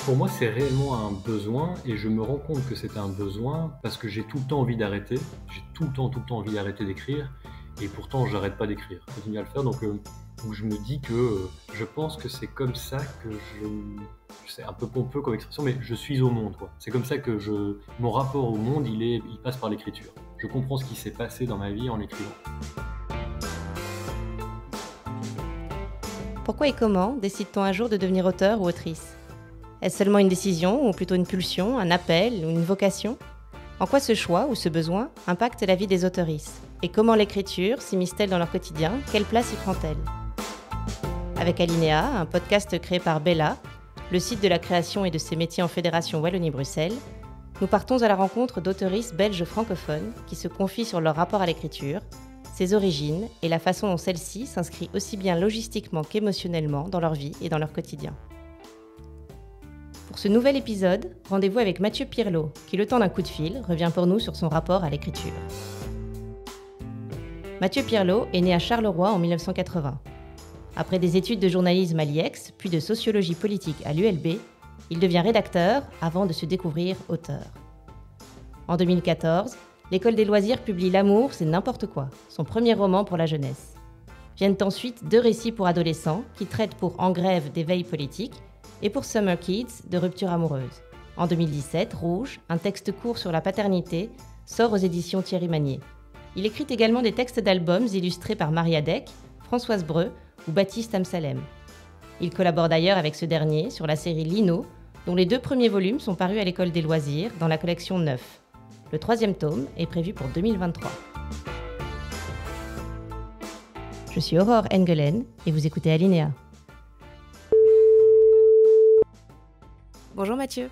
Pour moi, c'est réellement un besoin et je me rends compte que c'est un besoin parce que j'ai tout le temps envie d'arrêter. J'ai tout le temps envie d'arrêter d'écrire et pourtant j'arrête pas d'écrire. Je continue à le faire donc je me dis que, je pense que c'est comme ça que c'est un peu pompeux comme expression, mais je suis au monde, quoi. C'est comme ça que mon rapport au monde, il passe par l'écriture. Je comprends ce qui s'est passé dans ma vie en écrivant. Pourquoi et comment décide-t-on un jour de devenir auteur ou autrice ? Est-ce seulement une décision, ou plutôt une pulsion, un appel ou une vocation ? En quoi ce choix ou ce besoin impacte la vie des auteurices ? Et comment l'écriture s'immisce-t-elle dans leur quotidien ? Quelle place y prend-elle ? Avec Alinéa, un podcast créé par Bella, le site de la création et de ses métiers en Fédération Wallonie-Bruxelles, nous partons à la rencontre d'auteuristes belges francophones qui se confient sur leur rapport à l'écriture, ses origines et la façon dont celle-ci s'inscrit aussi bien logistiquement qu'émotionnellement dans leur vie et dans leur quotidien. Pour ce nouvel épisode, rendez-vous avec Mathieu Pirlot, qui le temps d'un coup de fil revient pour nous sur son rapport à l'écriture. Mathieu Pirlot est né à Charleroi en 1980. Après des études de journalisme à l'IEX, puis de sociologie politique à l'ULB, il devient rédacteur avant de se découvrir auteur. En 2014, l'École des loisirs publie L'amour, c'est n'importe quoi, son premier roman pour la jeunesse. Viennent ensuite 2 récits pour adolescents qui traitent pour En grève d'éveil politique et pour Summer Kids de rupture amoureuse. En 2017, Rouge, un texte court sur la paternité, sort aux éditions Thierry Magnier. Il écrit également des textes d'albums illustrés par Maria Deck, Françoise Breu ou Baptiste Amsalem. Il collabore d'ailleurs avec ce dernier sur la série Lino, dont les 2 premiers volumes sont parus à l'École des loisirs dans la collection 9. Le 3e tome est prévu pour 2023. Je suis Aurore Engelen et vous écoutez Alinéa. Bonjour Mathieu.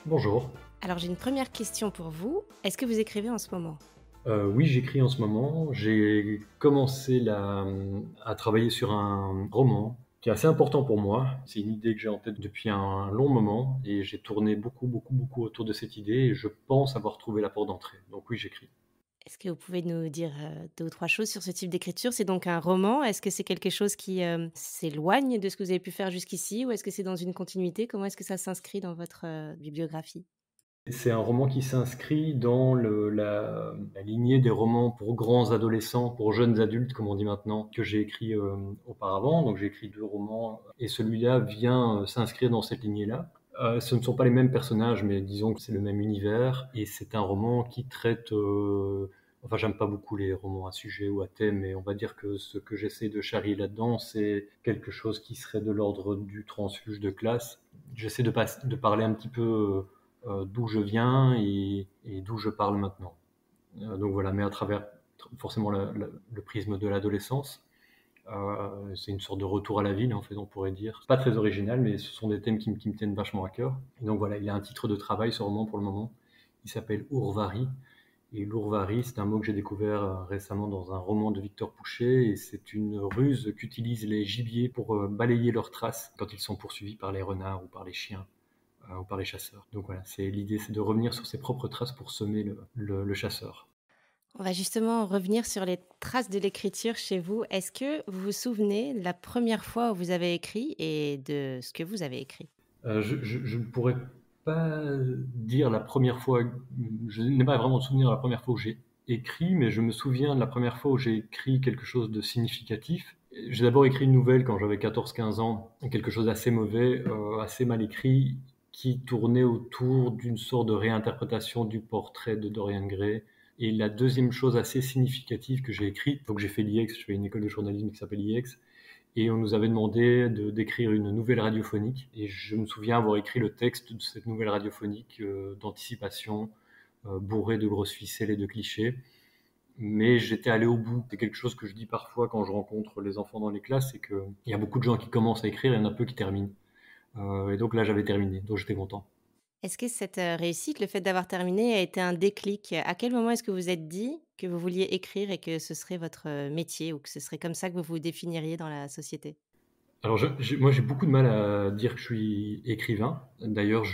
Bonjour. Alors j'ai une première question pour vous. Est-ce que vous écrivez en ce moment ? Oui, j'écris en ce moment. J'ai commencé à travailler sur un roman qui est assez important pour moi. C'est une idée que j'ai en tête depuis un long moment et j'ai tourné beaucoup autour de cette idée et je pense avoir trouvé la porte d'entrée. Donc oui, j'écris. Est-ce que vous pouvez nous dire 2 ou 3 choses sur ce type d'écriture ? C'est donc un roman ? Est-ce que c'est quelque chose qui s'éloigne de ce que vous avez pu faire jusqu'ici ou est-ce que c'est dans une continuité ? Comment est-ce que ça s'inscrit dans votre bibliographie ? C'est un roman qui s'inscrit dans la lignée des romans pour grands adolescents, pour jeunes adultes, comme on dit maintenant, que j'ai écrit auparavant. Donc j'ai écrit 2 romans et celui-là vient s'inscrire dans cette lignée-là. Ce ne sont pas les mêmes personnages, mais disons que c'est le même univers. Et c'est un roman qui traite... Enfin, j'aime pas beaucoup les romans à sujet ou à thème, mais on va dire que ce que j'essaie de charrier là-dedans, c'est quelque chose qui serait de l'ordre du transfuge de classe. J'essaie de parler un petit peu d'où je viens et d'où je parle maintenant. Donc voilà, mais à travers forcément le prisme de l'adolescence. C'est une sorte de retour à la ville, en fait, on pourrait dire. Pas très original, mais ce sont des thèmes qui me tiennent vachement à cœur. Et donc voilà, il a un titre de travail, ce roman, pour le moment. Il s'appelle Ourvari. Et l'ourvari, c'est un mot que j'ai découvert récemment dans un roman de Victor Pouchet. Et c'est une ruse qu'utilisent les gibiers pour balayer leurs traces quand ils sont poursuivis par les renards ou par les chiens ou par les chasseurs. Donc voilà, l'idée, c'est de revenir sur ses propres traces pour semer le chasseur. On va justement revenir sur les traces de l'écriture chez vous. Est-ce que vous vous souvenez de la première fois où vous avez écrit et de ce que vous avez écrit ? Je ne pourrais pas dire la première fois, je n'ai pas vraiment de souvenir de la première fois où j'ai écrit, mais je me souviens de la première fois où j'ai écrit quelque chose de significatif. J'ai d'abord écrit une nouvelle quand j'avais 14-15 ans, quelque chose d'assez mauvais, assez mal écrit, qui tournait autour d'une sorte de réinterprétation du portrait de Dorian Gray. Et la deuxième chose assez significative que j'ai écrite, donc j'ai fait l'IEX, je fais une école de journalisme qui s'appelle l'IEX, et on nous avait demandé d'écrire une nouvelle radiophonique. Et je me souviens avoir écrit le texte de cette nouvelle radiophonique d'anticipation, bourré de grosses ficelles et de clichés. Mais j'étais allé au bout. C'est quelque chose que je dis parfois quand je rencontre les enfants dans les classes, c'est qu'il y a beaucoup de gens qui commencent à écrire et il y en a peu qui terminent. Et donc là, j'avais terminé, donc j'étais content. Est-ce que cette réussite, le fait d'avoir terminé, a été un déclic ? À quel moment est-ce que vous vous êtes dit que vous vouliez écrire et que ce serait votre métier ou que ce serait comme ça que vous vous définiriez dans la société ? Alors moi j'ai beaucoup de mal à dire que je suis écrivain. D'ailleurs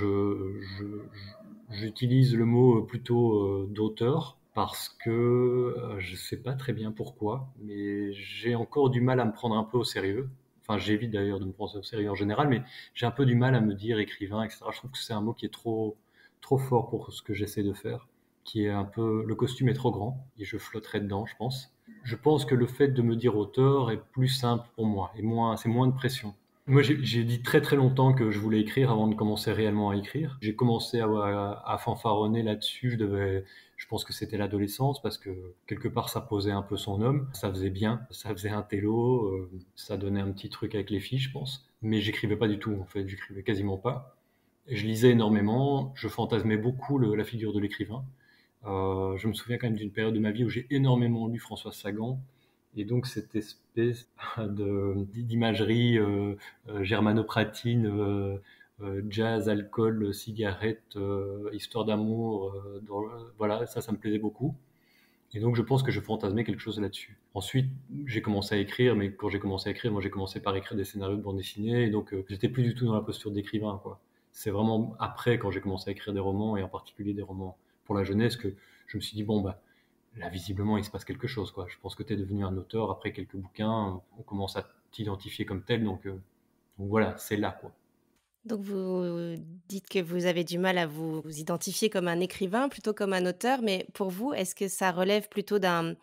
j'utilise le mot plutôt d'auteur parce que je sais pas très bien pourquoi, mais j'ai encore du mal à me prendre un peu au sérieux. Enfin, j'évite d'ailleurs de me prendre au sérieux en général, mais j'ai un peu du mal à me dire écrivain, etc. Je trouve que c'est un mot qui est trop fort pour ce que j'essaie de faire, qui est un peu, le costume est trop grand et je flotterais dedans, je pense. Je pense que le fait de me dire auteur est plus simple pour moi et c'est moins de pression. Moi, j'ai dit très très longtemps que je voulais écrire avant de commencer réellement à écrire. J'ai commencé à fanfaronner là-dessus. Je pense que c'était l'adolescence parce que quelque part ça posait un peu son homme. Ça faisait bien, ça faisait un télo, ça donnait un petit truc avec les filles, je pense. Mais j'écrivais pas du tout en fait, j'écrivais quasiment pas. Et je lisais énormément, je fantasmais beaucoup la figure de l'écrivain. Je me souviens quand même d'une période de ma vie où j'ai énormément lu François Sagan. Et donc cette espèce d'imagerie germanopratine, jazz, alcool, cigarette, histoire d'amour, voilà, ça me plaisait beaucoup. Et donc je pense que je fantasmais quelque chose là-dessus. Ensuite, j'ai commencé à écrire, mais quand j'ai commencé à écrire, moi j'ai commencé par écrire des scénarios de bande dessinée, et donc j'étais plus du tout dans la posture d'écrivain, quoi. C'est vraiment après, quand j'ai commencé à écrire des romans, et en particulier des romans pour la jeunesse, que je me suis dit, bon, bah, là, visiblement, il se passe quelque chose, quoi. Je pense que tu es devenu un auteur après quelques bouquins, on commence à t'identifier comme tel, donc voilà, c'est là, quoi. Donc vous dites que vous avez du mal à vous identifier comme un écrivain plutôt comme un auteur, mais pour vous, est-ce que ça relève plutôt d'un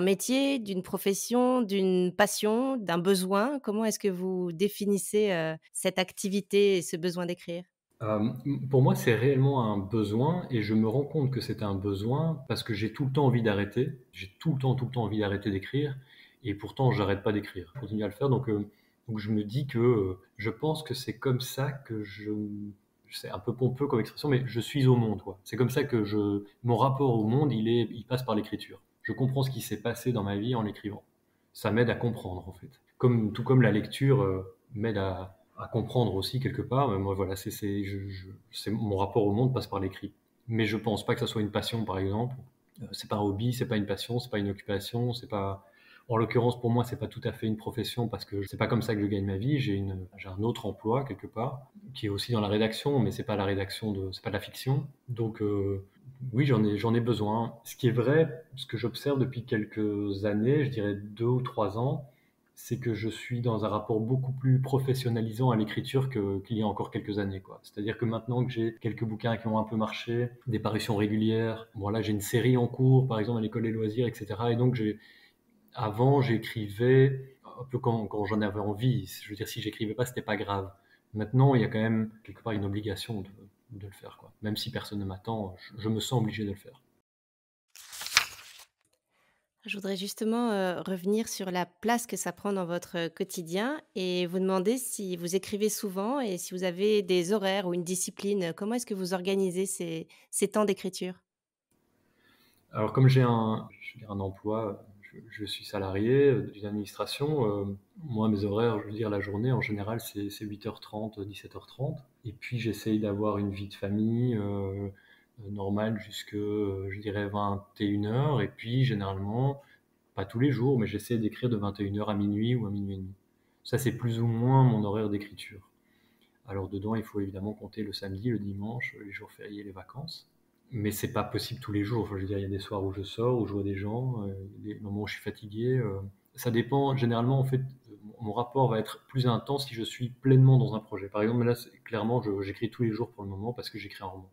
métier, d'une profession, d'une passion, d'un besoin? Comment est-ce que vous définissez, cette activité et ce besoin d'écrire? Pour moi, c'est réellement un besoin et je me rends compte que c'est un besoin parce que j'ai tout le temps envie d'arrêter. J'ai tout le temps envie d'arrêter d'écrire et pourtant j'arrête pas d'écrire. Je continue à le faire donc je me dis que je pense que c'est comme ça que c'est un peu pompeux comme expression, mais je suis au monde, quoi. C'est comme ça que mon rapport au monde, il passe par l'écriture. Je comprends ce qui s'est passé dans ma vie en l'écrivant. Ça m'aide à comprendre, en fait. Tout comme la lecture m'aide à comprendre aussi quelque part. Mais moi, voilà, mon rapport au monde passe par l'écrit. Mais je pense pas que ça soit une passion, par exemple. C'est pas un hobby, c'est pas une passion, c'est pas une occupation, c'est pas. En l'occurrence, pour moi, c'est pas tout à fait une profession parce que c'est pas comme ça que je gagne ma vie. J'ai un autre emploi quelque part qui est aussi dans la rédaction, mais c'est pas c'est pas de la fiction. Donc, oui, j'en ai besoin. Ce qui est vrai, ce que j'observe depuis quelques années, je dirais 2 ou 3 ans, c'est que je suis dans un rapport beaucoup plus professionnalisant à l'écriture qu'il y a encore quelques années, quoi. C'est-à-dire que maintenant que j'ai quelques bouquins qui ont un peu marché, des parutions régulières, voilà, j'ai une série en cours, par exemple à l'école des loisirs, etc. Et donc avant, j'écrivais un peu quand j'en avais envie. Je veux dire, si j'écrivais pas, c'était pas grave. Maintenant, il y a quand même quelque part une obligation de le faire, quoi. Même si personne ne m'attend, je me sens obligé de le faire. Je voudrais justement, revenir sur la place que ça prend dans votre quotidien et vous demander si vous écrivez souvent et si vous avez des horaires ou une discipline. Comment est-ce que vous organisez ces temps d'écriture? Alors comme je veux dire, un emploi, je suis salarié d'une administration, moi mes horaires, je veux dire la journée en général c'est 8h30, 17h30 et puis j'essaye d'avoir une vie de famille normale jusque je dirais 21h et puis généralement, pas tous les jours, mais j'essaie d'écrire de 21h à minuit ou à minuit et demi. Ça c'est plus ou moins mon horaire d'écriture. Alors dedans, il faut évidemment compter le samedi, le dimanche, les jours fériés, les vacances. Mais c'est pas possible tous les jours. Enfin, je veux dire, il y a des soirs où je sors, où je vois des gens, des moments où je suis fatigué. Ça dépend. Généralement, en fait, mon rapport va être plus intense si je suis pleinement dans un projet. Par exemple, là, clairement, j'écris tous les jours pour le moment parce que j'écris un roman.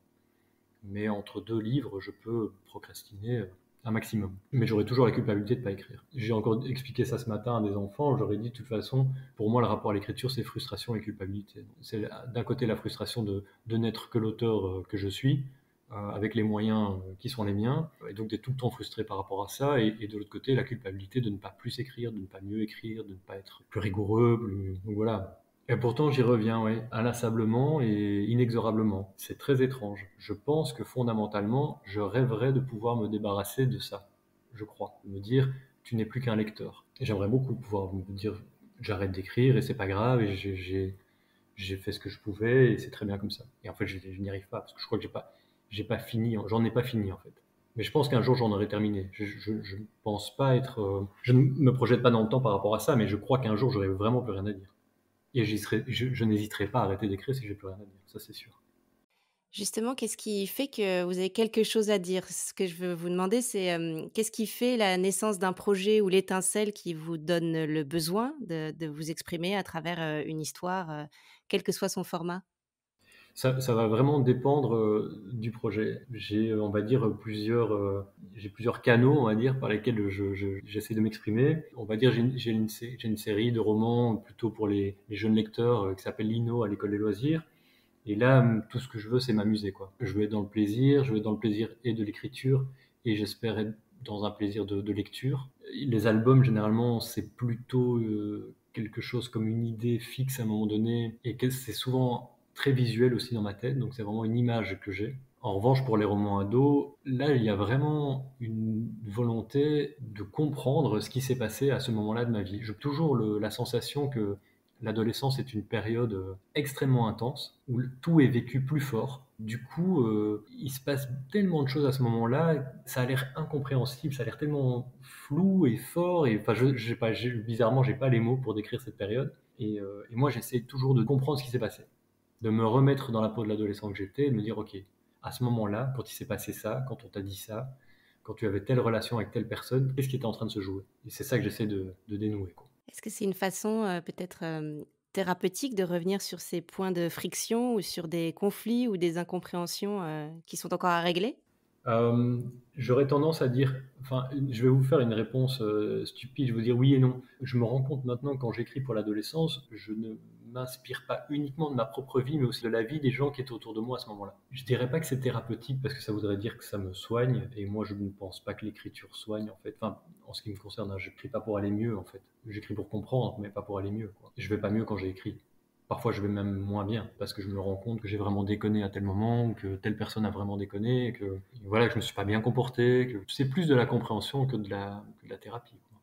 Mais entre 2 livres, je peux procrastiner un maximum. Mais j'aurai toujours la culpabilité de ne pas écrire. J'ai encore expliqué ça ce matin à des enfants. J'aurais dit de toute façon, pour moi, le rapport à l'écriture, c'est frustration et culpabilité. C'est d'un côté la frustration de n'être que l'auteur que je suis, avec les moyens qui sont les miens, et donc d'être tout le temps frustré par rapport à ça, et de l'autre côté, la culpabilité de ne pas plus écrire, de ne pas mieux écrire, de ne pas être plus rigoureux. Donc voilà, et pourtant, j'y reviens, oui, inlassablement et inexorablement. C'est très étrange. Je pense que fondamentalement, je rêverais de pouvoir me débarrasser de ça. Je crois. Me dire, tu n'es plus qu'un lecteur. Et j'aimerais beaucoup pouvoir me dire, j'arrête d'écrire et c'est pas grave et j'ai fait ce que je pouvais et c'est très bien comme ça. Et en fait, je n'y arrive pas parce que je crois que j'ai pas fini, j'en ai pas fini en fait. Mais je pense qu'un jour j'en aurai terminé. Je ne pense pas être, je ne me projette pas dans le temps par rapport à ça, mais je crois qu'un jour j'aurai vraiment plus rien à dire. Et je n'hésiterai pas à arrêter d'écrire si j'ai plus rien à dire, ça c'est sûr. Justement, qu'est-ce qui fait que vous avez quelque chose à dire? Ce que je veux vous demander, c'est, qu'est-ce qui fait la naissance d'un projet ou l'étincelle qui vous donne le besoin de vous exprimer à travers, une histoire, quel que soit son format? Ça va vraiment dépendre, du projet. J'ai, on va dire, j'ai plusieurs canaux, on va dire, par lesquels j'essaie de m'exprimer. On va dire, j'ai une série de romans plutôt pour les jeunes lecteurs, qui s'appelle Lino à l'école des loisirs. Et là, tout ce que je veux, c'est m'amuser, quoi. Je veux être dans le plaisir, je veux être dans le plaisir et de l'écriture, et j'espère être dans un plaisir de lecture. Les albums, généralement, c'est plutôt quelque chose comme une idée fixe à un moment donné, et que c'est souvent très visuel aussi dans ma tête, donc c'est vraiment une image que j'ai. En revanche, pour les romans ados, là, il y a vraiment une volonté de comprendre ce qui s'est passé à ce moment-là de ma vie. J'ai toujours la sensation que l'adolescence est une période extrêmement intense où tout est vécu plus fort. Du coup, il se passe tellement de choses à ce moment-là, ça a l'air incompréhensible, ça a l'air tellement flou et fort. Et enfin, bizarrement, j'ai pas les mots pour décrire cette période. Et moi, j'essaie toujours de comprendre ce qui s'est passé, de me remettre dans la peau de l'adolescent que j'étais, et de me dire, ok, à ce moment-là, quand il s'est passé ça, quand on t'a dit ça, quand tu avais telle relation avec telle personne, qu'est-ce qui était en train de se jouer? Et c'est ça que j'essaie de dénouer, quoi. Est-ce que c'est une façon, peut-être, thérapeutique de revenir sur ces points de friction ou sur des conflits ou des incompréhensions, qui sont encore à régler? J'aurais tendance à dire, enfin, je vais vous faire une réponse stupide, je vais vous dire oui et non. Je me rends compte maintenant, quand j'écris pour l'adolescence, je ne m'inspire pas uniquement de ma propre vie, mais aussi de la vie des gens qui étaient autour de moi à ce moment-là. Je dirais pas que c'est thérapeutique parce que ça voudrait dire que ça me soigne, et moi je ne pense pas que l'écriture soigne en fait. Enfin, en ce qui me concerne, hein, j'écris pas pour aller mieux en fait. J'écris pour comprendre, mais pas pour aller mieux, quoi. Je vais pas mieux quand j'ai écrit. Parfois, je vais même moins bien parce que je me rends compte que j'ai vraiment déconné à tel moment, ou que telle personne a vraiment déconné, et que voilà, que je me suis pas bien comporté, que c'est plus de la compréhension que de la thérapie, quoi.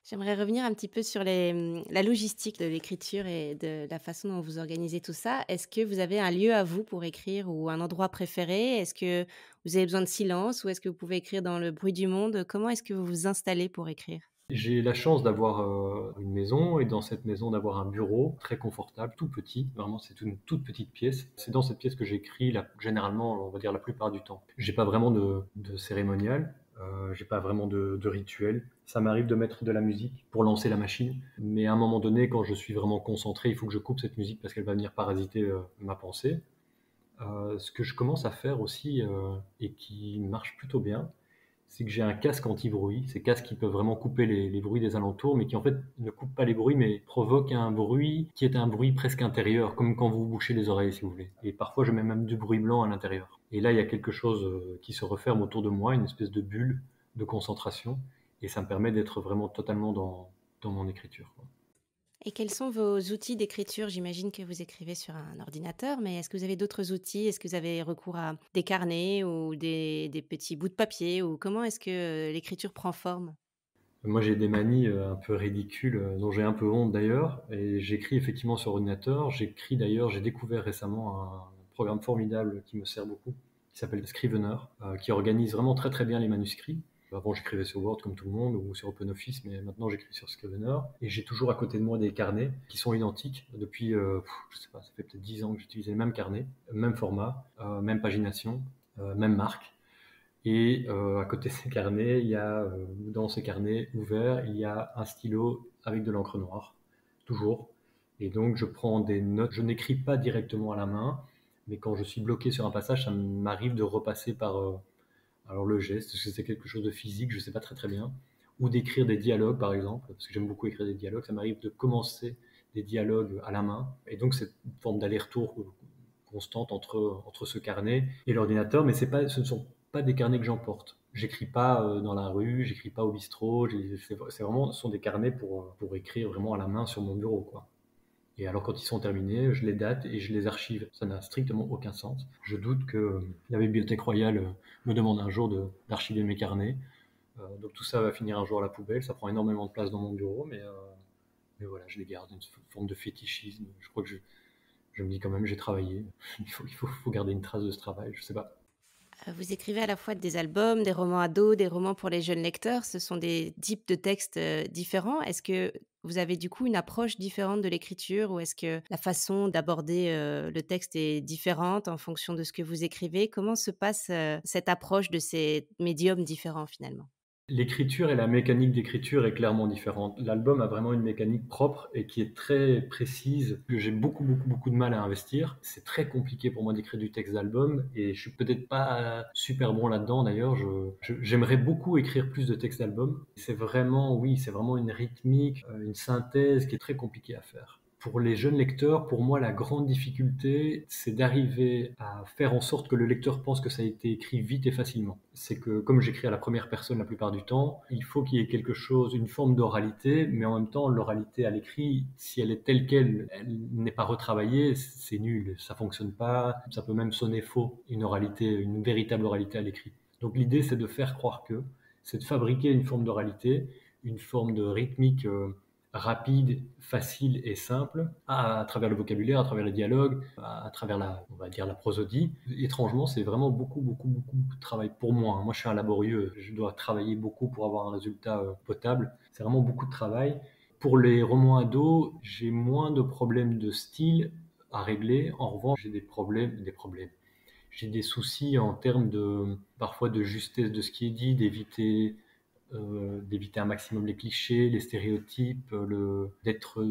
J'aimerais revenir un petit peu sur les, la logistique de l'écriture et de la façon dont vous organisez tout ça. Est-ce que vous avez un lieu à vous pour écrire ou un endroit préféré? Est-ce que vous avez besoin de silence ou est-ce que vous pouvez écrire dans le bruit du monde? Comment est-ce que vous vous installez pour écrire? J'ai la chance d'avoir une maison, et dans cette maison d'avoir un bureau très confortable, tout petit. Vraiment, c'est une toute petite pièce. C'est dans cette pièce que j'écris généralement, on va dire la plupart du temps. J'ai pas vraiment de cérémonial, j'ai pas vraiment de rituel. Ça m'arrive de mettre de la musique pour lancer la machine, mais à un moment donné, quand je suis vraiment concentré, il faut que je coupe cette musique parce qu'elle va venir parasiter ma pensée. Ce que je commence à faire aussi, et qui marche plutôt bien, c'est que j'ai un casque anti-bruit. Ces casques qui peuvent vraiment couper les bruits des alentours, mais qui en fait ne coupent pas les bruits, mais provoquent un bruit qui est un bruit presque intérieur, comme quand vous vous bouchez les oreilles, si vous voulez. Et parfois, je mets même du bruit blanc à l'intérieur. Et là, il y a quelque chose qui se referme autour de moi, une espèce de bulle de concentration, et ça me permet d'être vraiment totalement dans mon écriture, quoi. Et quels sont vos outils d'écriture? J'imagine que vous écrivez sur un ordinateur, mais est-ce que vous avez d'autres outils? Est-ce que vous avez recours à des carnets ou des petits bouts de papier? Ou comment est-ce que, l'écriture prend forme? Moi, j'ai des manies un peu ridicules, dont j'ai un peu honte d'ailleurs, et j'écris effectivement sur ordinateur. J'écris d'ailleurs, j'ai découvert récemment un programme formidable qui me sert beaucoup, qui s'appelle Scrivener, qui organise vraiment très très bien les manuscrits. Avant, j'écrivais sur Word comme tout le monde ou sur OpenOffice, mais maintenant j'écris sur Scrivener. Et j'ai toujours à côté de moi des carnets qui sont identiques depuis, je sais pas, ça fait peut-être 10 ans que j'utilise les mêmes carnets, même format, même pagination, même marque. Et à côté de ces carnets, dans ces carnets ouverts, il y a un stylo avec de l'encre noire, toujours. Et donc, je prends des notes. Je n'écris pas directement à la main, mais quand je suis bloqué sur un passage, ça m'arrive de repasser par alors le geste, parce que c'est quelque chose de physique, je ne sais pas très très bien, ou d'écrire des dialogues, par exemple, parce que j'aime beaucoup écrire des dialogues. Ça m'arrive de commencer des dialogues à la main. Et donc, c'est une forme d'aller-retour constante entre ce carnet et l'ordinateur, mais ce ne sont pas des carnets que j'emporte. J'écris pas dans la rue, j'écris pas au bistrot. C'est vraiment, ce sont des carnets pour écrire vraiment à la main sur mon bureau, quoi. Et alors, quand ils sont terminés, je les date et je les archive. Ça n'a strictement aucun sens. Je doute que la Bibliothèque royale me demande un jour d'archiver mes carnets. Donc tout ça va finir un jour à la poubelle. Ça prend énormément de place dans mon bureau, mais voilà, je les garde. Une forme de fétichisme. Je crois que je me dis quand même, j'ai travaillé. Faut garder une trace de ce travail. Je sais pas. Vous écrivez à la fois des albums, des romans ados, des romans pour les jeunes lecteurs. Ce sont des types de textes, différents. Est-ce que vous avez du coup une approche différente de l'écriture ou est-ce que la façon d'aborder, le texte est différente en fonction de ce que vous écrivez? Comment se passe, cette approche de ces médiums différents finalement? L'écriture et la mécanique d'écriture est clairement différente. L'album a vraiment une mécanique propre et qui est très précise, que j'ai beaucoup de mal à investir. C'est très compliqué pour moi d'écrire du texte d'album et je suis peut-être pas super bon là-dedans d'ailleurs. J'aimerais beaucoup écrire plus de textes d'album. C'est vraiment, oui, c'est vraiment une rythmique, une synthèse qui est très compliquée à faire. Pour les jeunes lecteurs, pour moi, la grande difficulté, c'est d'arriver à faire en sorte que le lecteur pense que ça a été écrit vite et facilement. C'est que, comme j'écris à la première personne la plupart du temps, il faut qu'il y ait quelque chose, une forme d'oralité, mais en même temps, l'oralité à l'écrit, si elle est telle qu'elle, elle n'est pas retravaillée, c'est nul, ça fonctionne pas, ça peut même sonner faux, une oralité, une véritable oralité à l'écrit. Donc l'idée, c'est de faire croire que, c'est de fabriquer une forme d'oralité, une forme de rythmique rapide, facile et simple à travers le vocabulaire, à travers les dialogues, à travers on va dire la prosodie. Étrangement, c'est vraiment beaucoup de travail pour moi. Moi, je suis un laborieux, je dois travailler beaucoup pour avoir un résultat potable. C'est vraiment beaucoup de travail. Pour les romans ados, j'ai moins de problèmes de style à régler. En revanche, j'ai des problèmes. J'ai des soucis en termes parfois de justesse de ce qui est dit, d'éviter un maximum les clichés, les stéréotypes, d'être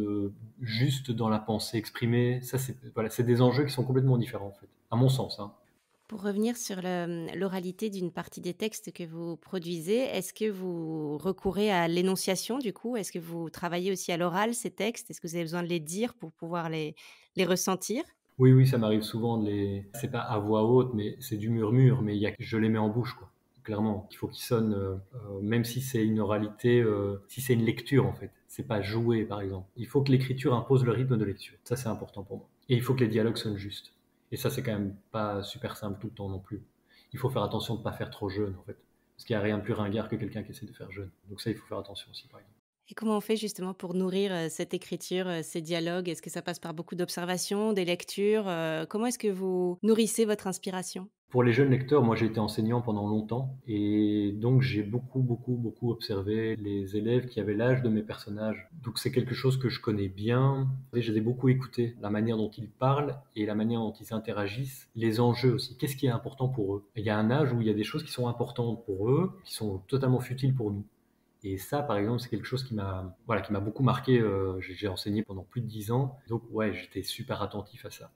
juste dans la pensée exprimée. Ça, c'est des enjeux qui sont complètement différents, en fait, à mon sens, hein. Pour revenir sur l'oralité d'une partie des textes que vous produisez, est-ce que vous recourez à l'énonciation du coup? Est-ce que vous travaillez aussi à l'oral ces textes? Est-ce que vous avez besoin de les dire pour pouvoir les ressentir? Oui, oui, ça m'arrive souvent c'est pas à voix haute, mais c'est du murmure, mais je les mets en bouche, quoi. Clairement, il faut qu'ils sonnent, même si c'est une oralité, si c'est une lecture, en fait. C'est pas joué, par exemple. Il faut que l'écriture impose le rythme de lecture. Ça, c'est important pour moi. Et il faut que les dialogues sonnent justes. Et ça, c'est quand même pas super simple tout le temps non plus. Il faut faire attention de ne pas faire trop jeune, en fait. Parce qu'il n'y a rien de plus ringard que quelqu'un qui essaie de faire jeune. Donc ça, il faut faire attention aussi, par exemple. Et comment on fait justement pour nourrir, cette écriture, ces dialogues? Est-ce que ça passe par beaucoup d'observations, des lectures? Comment est-ce que vous nourrissez votre inspiration? Pour les jeunes lecteurs, moi j'ai été enseignant pendant longtemps et donc j'ai beaucoup observé les élèves qui avaient l'âge de mes personnages. Donc c'est quelque chose que je connais bien. Et je les ai beaucoup écoutés, la manière dont ils parlent et la manière dont ils interagissent, les enjeux aussi. Qu'est-ce qui est important pour eux? Il y a un âge où il y a des choses qui sont importantes pour eux, qui sont totalement futiles pour nous. Et ça, par exemple, c'est quelque chose qui m'a beaucoup marqué. J'ai enseigné pendant plus de 10 ans, donc ouais, j'étais super attentif à ça.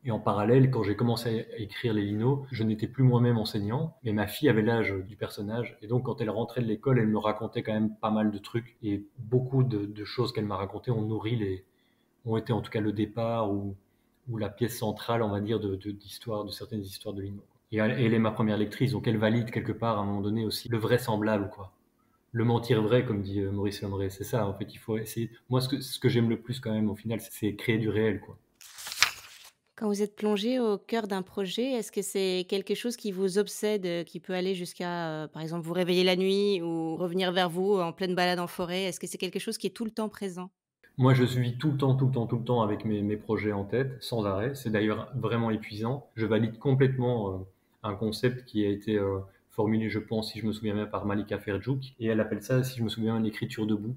Et en parallèle, quand j'ai commencé à écrire les linos, je n'étais plus moi-même enseignant, mais ma fille avait l'âge du personnage. Et donc, quand elle rentrait de l'école, elle me racontait quand même pas mal de trucs. Et beaucoup de choses qu'elle m'a racontées ont été en tout cas le départ ou la pièce centrale, on va dire, de certaines histoires de linos. Et elle est ma première lectrice, donc elle valide quelque part à un moment donné aussi le vraisemblable, quoi. Le mentir vrai, comme dit Maurice Lomré, c'est ça. En fait, il faut essayer. Moi, ce que j'aime le plus quand même, au final, c'est créer du réel, quoi. Quand vous êtes plongé au cœur d'un projet, est-ce que c'est quelque chose qui vous obsède, qui peut aller jusqu'à, par exemple, vous réveiller la nuit ou revenir vers vous en pleine balade en forêt? Est-ce que c'est quelque chose qui est tout le temps présent? Moi, je suis tout le temps avec mes projets en tête, sans arrêt. C'est d'ailleurs vraiment épuisant. Je valide complètement un concept qui a été formulé, je pense, si je me souviens bien, par Malika Ferjouk. Et elle appelle ça, si je me souviens bien, l'écriture debout.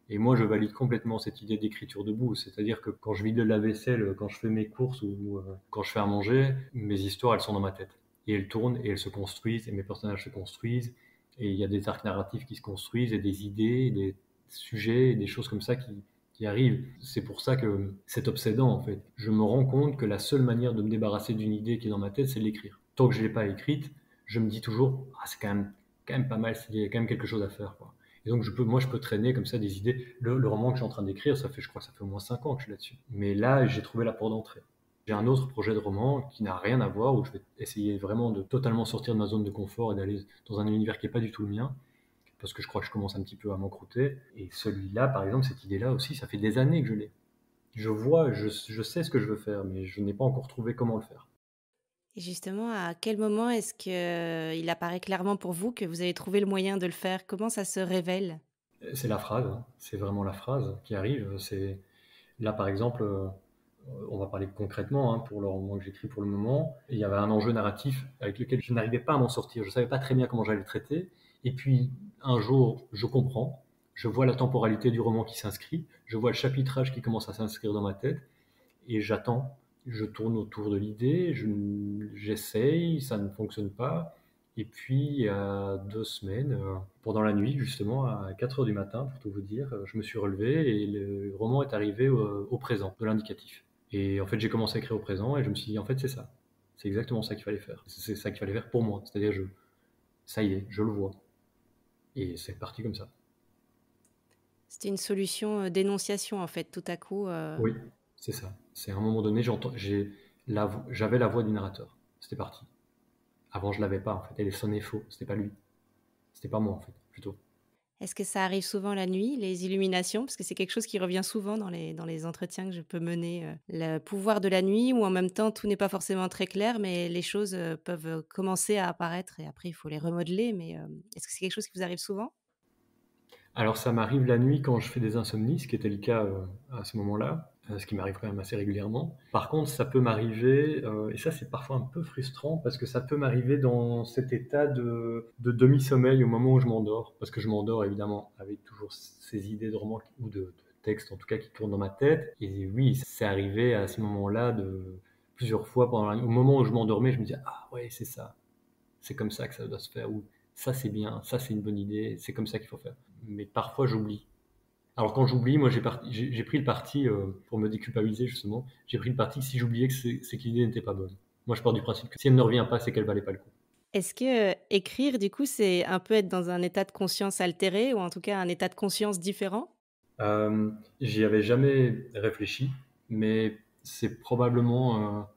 Et moi, je valide complètement cette idée d'écriture debout. C'est-à-dire que quand je vide la vaisselle, quand je fais mes courses ou quand je fais à manger, mes histoires, elles sont dans ma tête. Et elles tournent et elles se construisent et mes personnages se construisent. Et il y a des arcs narratifs qui se construisent et des idées, des sujets, et des choses comme ça qui arrivent. C'est pour ça que c'est obsédant, en fait. Je me rends compte que la seule manière de me débarrasser d'une idée qui est dans ma tête, c'est de l'écrire. Tant que je l'ai pas écrite, je me dis toujours, ah, c'est quand même pas mal, il y a quand même quelque chose à faire, quoi. Et donc, moi, je peux traîner comme ça des idées. Le roman que je suis en train d'écrire, je crois que ça fait au moins 5 ans que je suis là-dessus. Mais là, j'ai trouvé la porte d'entrée. J'ai un autre projet de roman qui n'a rien à voir, où je vais essayer vraiment de totalement sortir de ma zone de confort et d'aller dans un univers qui n'est pas du tout le mien, parce que je crois que je commence un petit peu à m'encrouter. Et celui-là, par exemple, cette idée-là aussi, ça fait des années que je l'ai. Je sais ce que je veux faire, mais je n'ai pas encore trouvé comment le faire. Et justement, à quel moment est-ce que il apparaît clairement pour vous que vous avez trouvé le moyen de le faire? Comment ça se révèle? C'est la phrase, hein. C'est vraiment la phrase qui arrive. Là, par exemple, on va parler concrètement pour le roman que j'écris pour le moment. Il y avait un enjeu narratif avec lequel je n'arrivais pas à m'en sortir. Je ne savais pas très bien comment j'allais le traiter. Et puis, un jour, je comprends. je vois la temporalité du roman qui s'inscrit, je vois le chapitrage qui commence à s'inscrire dans ma tête, et j'attends. Je tourne autour de l'idée, j'essaye, ça ne fonctionne pas. Et puis, il y a 2 semaines, pendant la nuit, justement, à 4 heures du matin, pour tout vous dire, je me suis relevé et le roman est arrivé au présent, de l'indicatif. Et en fait, j'ai commencé à écrire au présent et je me suis dit, en fait, c'est ça. C'est exactement ça qu'il fallait faire. C'est ça qu'il fallait faire pour moi. C'est-à-dire, ça y est, je le vois. Et c'est parti comme ça. C'était une solution d'énonciation, en fait, tout à coup. Oui, c'est ça. C'est à un moment donné, j'avais la voix du narrateur. C'était parti. Avant, je l'avais pas, en fait. Elle sonnait faux. C'était pas lui. C'était pas moi, en fait, plutôt. Est-ce que ça arrive souvent la nuit, les illuminations? Parce que c'est quelque chose qui revient souvent dans les entretiens que je peux mener, le pouvoir de la nuit où en même temps tout n'est pas forcément très clair, mais les choses, peuvent commencer à apparaître et après il faut les remodeler. Mais, est-ce que c'est quelque chose qui vous arrive souvent? Alors, ça m'arrive la nuit quand je fais des insomnies, ce qui était le cas à ce moment-là, ce qui m'arrive quand même assez régulièrement. Par contre, ça peut m'arriver, et ça c'est parfois un peu frustrant, parce que ça peut m'arriver dans cet état de demi-sommeil au moment où je m'endors, parce que je m'endors évidemment avec toujours ces idées de romans ou de textes en tout cas qui tournent dans ma tête. Et oui, c'est arrivé à ce moment-là plusieurs fois pendant la nuit. Au moment où je m'endormais, je me disais ah ouais c'est ça, c'est comme ça que ça doit se faire, ou ça c'est bien, ça c'est une bonne idée, c'est comme ça qu'il faut faire. Mais parfois j'oublie. Alors quand j'oublie, moi j'ai pris le parti, pour me déculpabiliser justement, j'ai pris le parti que si j'oubliais que c'est que l'idée n'était pas bonne. Moi je pars du principe que si elle ne revient pas, c'est qu'elle valait pas le coup. Est-ce que, écrire du coup, c'est un peu être dans un état de conscience altéré ou en tout cas un état de conscience différent? J'y avais jamais réfléchi, mais c'est probablement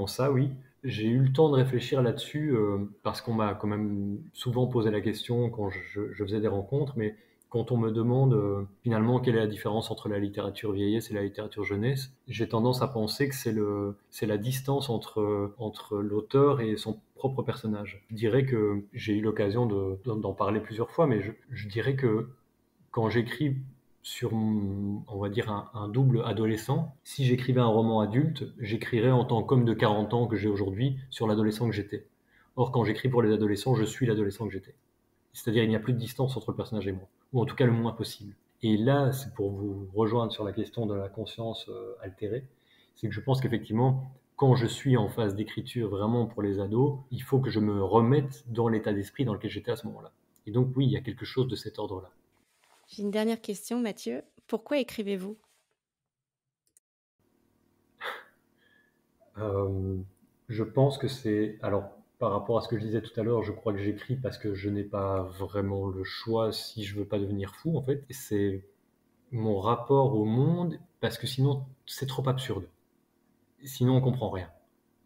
ça, oui. J'ai eu le temps de réfléchir là-dessus, parce qu'on m'a quand même souvent posé la question quand je faisais des rencontres, mais quand on me demande finalement quelle est la différence entre la littérature vieillesse et la littérature jeunesse, j'ai tendance à penser que c'est la distance entre l'auteur et son propre personnage. Je dirais que j'ai eu l'occasion d'en parler plusieurs fois, mais je dirais que quand j'écris sur, on va dire, un double adolescent, si j'écrivais un roman adulte, j'écrirais en tant qu'homme de 40 ans que j'ai aujourd'hui sur l'adolescent que j'étais. Or, quand j'écris pour les adolescents, je suis l'adolescent que j'étais. C'est-à-dire, il n'y a plus de distance entre le personnage et moi, ou en tout cas le moins possible. Et là, c'est pour vous rejoindre sur la question de la conscience altérée, c'est que je pense qu'effectivement, quand je suis en phase d'écriture vraiment pour les ados, il faut que je me remette dans l'état d'esprit dans lequel j'étais à ce moment-là. Et donc oui, il y a quelque chose de cet ordre-là. J'ai une dernière question, Mathieu. Pourquoi écrivez-vous? Je pense que c'est... Alors, par rapport à ce que je disais tout à l'heure, je crois que j'écris parce que je n'ai pas vraiment le choix si je veux pas devenir fou, en fait. Et c'est mon rapport au monde, parce que sinon, c'est trop absurde. Sinon, on comprend rien.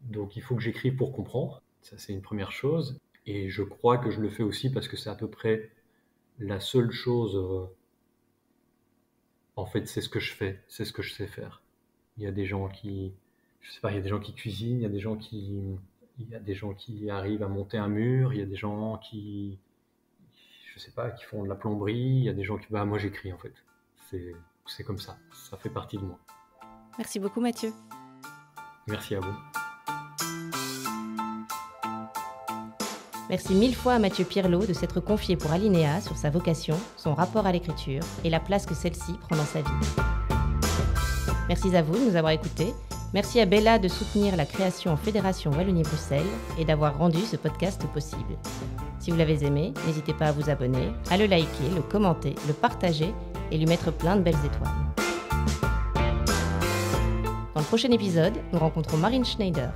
Donc, il faut que j'écrive pour comprendre. Ça, c'est une première chose. Et je crois que je le fais aussi parce que c'est à peu près la seule chose... en fait, c'est ce que je fais. C'est ce que je sais faire. Il y a des gens qui... Je sais pas, il y a des gens qui cuisinent, il y a des gens qui arrivent à monter un mur, il y a des gens qui, je sais pas, qui font de la plomberie, il y a des gens qui, bah, moi j'écris en fait. C'est comme ça fait partie de moi. Merci beaucoup, Mathieu. Merci à vous. Merci mille fois à Mathieu Pierlot de s'être confié pour Alinéa sur sa vocation, son rapport à l'écriture et la place que celle-ci prend dans sa vie. Merci à vous de nous avoir écoutés. Merci à Bella de soutenir la création en Fédération Wallonie-Bruxelles et d'avoir rendu ce podcast possible. Si vous l'avez aimé, n'hésitez pas à vous abonner, à le liker, le commenter, le partager et lui mettre plein de belles étoiles. Dans le prochain épisode, nous rencontrons Marine Schneider,